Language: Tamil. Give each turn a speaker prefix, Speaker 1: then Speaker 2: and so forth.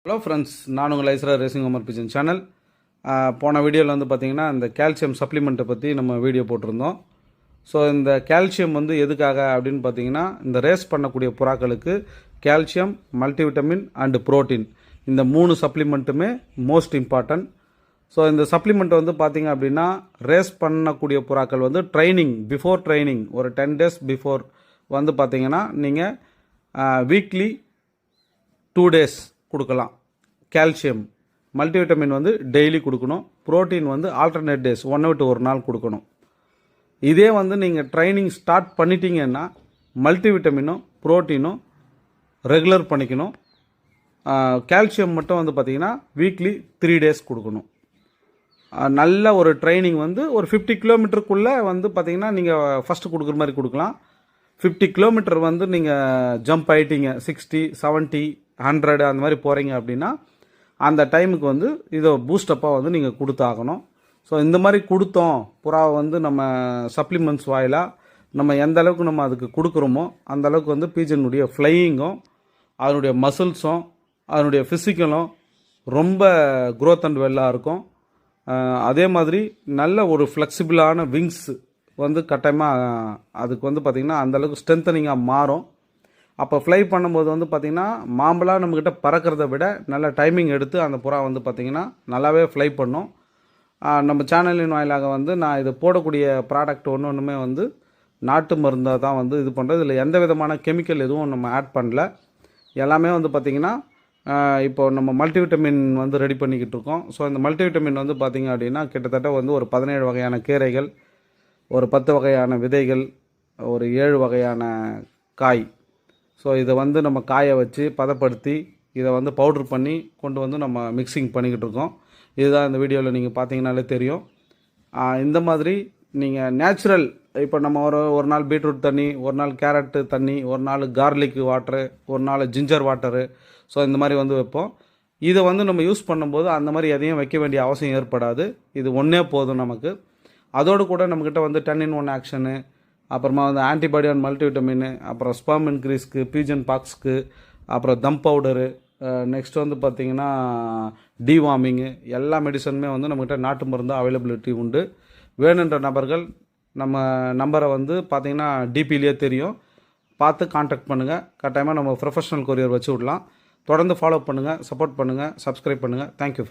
Speaker 1: ஹலோ ஃப்ரெண்ட்ஸ், நான் உங்கள் ஐஸ்ரா ரேசிங் ஹோமர் பிஜன் சேனல். போன வீடியோவில் வந்து பார்த்திங்கன்னா இந்த கால்சியம் சப்ளிமெண்ட்டை பற்றி நம்ம வீடியோ போட்டிருந்தோம். ஸோ இந்த கால்சியம் வந்து எதுக்காக அப்படின்னு பார்த்தீங்கன்னா, இந்த ரேஸ் பண்ணக்கூடிய புறாக்களுக்கு கால்சியம், மல்டிவிட்டமின் அண்டு புரோட்டீன் இந்த 3 சப்ளிமெண்ட்டுமே மோஸ்ட் இம்பார்ட்டன்ட். ஸோ இந்த சப்ளிமெண்ட் வந்து பார்த்திங்க அப்படின்னா, ரேஸ் பண்ணக்கூடிய புறாக்கள் வந்து பிஃபோர் ட்ரைனிங் ஒரு 10 days பிஃபோர் வந்து பார்த்திங்கன்னா நீங்கள் வீக்லி 2 days கொடுக்கலாம். கால்சியம், மல்டிவிட்டமின் வந்து டெய்லி கொடுக்கணும். புரோட்டீன் வந்து ஆல்டர்னேட் டேஸ் 1 விட்டு 1 நாள் கொடுக்கணும். இதே வந்து நீங்கள் ட்ரைனிங் ஸ்டார்ட் பண்ணிட்டீங்கன்னா மல்டிவிட்டமினும் புரோட்டீனும் ரெகுலர் பண்ணிக்கணும். கால்சியம் மட்டும் வந்து பார்த்திங்கன்னா வீக்லி 3 days கொடுக்கணும். நல்ல ஒரு ட்ரைனிங் வந்து ஒரு 50 கிலோமீட்டருக்குள்ளே வந்து பார்த்திங்கன்னா நீங்கள் ஃபஸ்ட்டு கொடுக்குற மாதிரி கொடுக்கலாம். 50 கிலோமீட்டர் வந்து நீங்கள் ஜம்ப் ஆகிட்டீங்க, 60, 70, 100 அந்த மாதிரி போகிறீங்க அப்படின்னா அந்த டைமுக்கு வந்து இதை பூஸ்டப்பாக வந்து நீங்கள் கொடுத்தாகணும். ஸோ இந்த மாதிரி கொடுத்தோம் புறாவை வந்து நம்ம சப்ளிமெண்ட்ஸ் வாயிலாக நம்ம எந்த அளவுக்கு நம்ம அதுக்கு கொடுக்குறோமோ அந்த அளவுக்கு வந்து பீஜனுடைய ஃப்ளையிங்கும் அதனுடைய மசில்ஸும் அதனுடைய ஃபிசிக்கலும் ரொம்ப க்ரோத் அண்ட் வெல்லாக இருக்கும். அதே மாதிரி நல்ல ஒரு ஃப்ளெக்சிபிளான விங்ஸ் வந்து கட்டாயமாக அதுக்கு வந்து பார்த்திங்கன்னா அந்தளவுக்கு ஸ்ட்ரென்த்தனிங்காக மாறும். அப்போ ஃப்ளை பண்ணும்போது வந்து பார்த்திங்கன்னா மாம்பழம் நம்மக்கிட்ட பறக்கிறத விட நல்ல டைமிங் எடுத்து அந்த புறா வந்து பார்த்திங்கன்னா நல்லாவே ஃப்ளை பண்ணும். நம்ம சேனலின் வாயிலாக வந்து நான் இது போடக்கூடிய ப்ராடக்ட் ஒன்றுமே வந்து நாட்டு மருந்தாக தான் வந்து இது பண்ணுறது. இதில் எந்த விதமான கெமிக்கல் எதுவும் நம்ம ஆட் பண்ணல. எல்லாமே வந்து பார்த்திங்கன்னா இப்போ நம்ம மல்டிவிட்டமின் வந்து ரெடி பண்ணிக்கிட்டு இருக்கோம். ஸோ இந்த மல்டிவிட்டமின் வந்து பார்த்திங்க அப்படின்னா கிட்டத்தட்ட வந்து ஒரு 17 வகையான கீரைகள், ஒரு 10 வகையான விதைகள், ஒரு 7 வகையான காய். ஸோ இதை வந்து நம்ம காய வச்சு பதப்படுத்தி இதை வந்து பவுட்ரு பண்ணி கொண்டு வந்து நம்ம மிக்சிங் பண்ணிக்கிட்டு இருக்கோம். இதுதான் இந்த வீடியோவில் நீங்கள் பார்த்தீங்கனாலே தெரியும். இந்த மாதிரி நீங்கள் நேச்சுரல், இப்போ நம்ம ஒரு நாள் பீட்ரூட் தண்ணி, ஒரு நாள் கேரட்டு தண்ணி, ஒரு நாள் கார்லிக் வாட்டரு, ஒரு நாள் ஜிஞ்சர் வாட்டரு, ஸோ இந்த மாதிரி வந்து வைப்போம். இதை வந்து நம்ம யூஸ் பண்ணும்போது அந்த மாதிரி எதையும் வைக்க வேண்டிய அவசியம் ஏற்படாது. இது ஒன்றே போதும் நமக்கு. அதோடு கூட நம்மக்கிட்ட வந்து 10 in 1 ஆக்ஷனு, அப்புறமா வந்து ஆன்டிபாடி அண்ட் மல்டிவிட்டமின், அப்புறம் ஸ்பெர்ம் இன்க்ரீஸ்க்கு, பீஜன் பாக்ஸ்க்கு, அப்புறம் தம் பவுடரு, நெக்ஸ்ட் வந்து பார்த்திங்கன்னா டிவார்மிங்கு, எல்லா மெடிசனுமே வந்து நம்மகிட்ட நாட்டு மருந்து அவைலபிலிட்டி உண்டு. வேணுன்ற நபர்கள் நம்ம நம்பரை வந்து பார்த்திங்கன்னா டிபிலேயே தெரியும், பார்த்து கான்டாக்ட் பண்ணுங்கள். கட்டாயமாக நம்ம ப்ரொஃபஷனல் கொரியர் வச்சு விடலாம். தொடர்ந்து ஃபாலோ பண்ணுங்கள், சப்போர்ட் பண்ணுங்கள், சப்ஸ்கிரைப் பண்ணுங்கள். Thank you friends.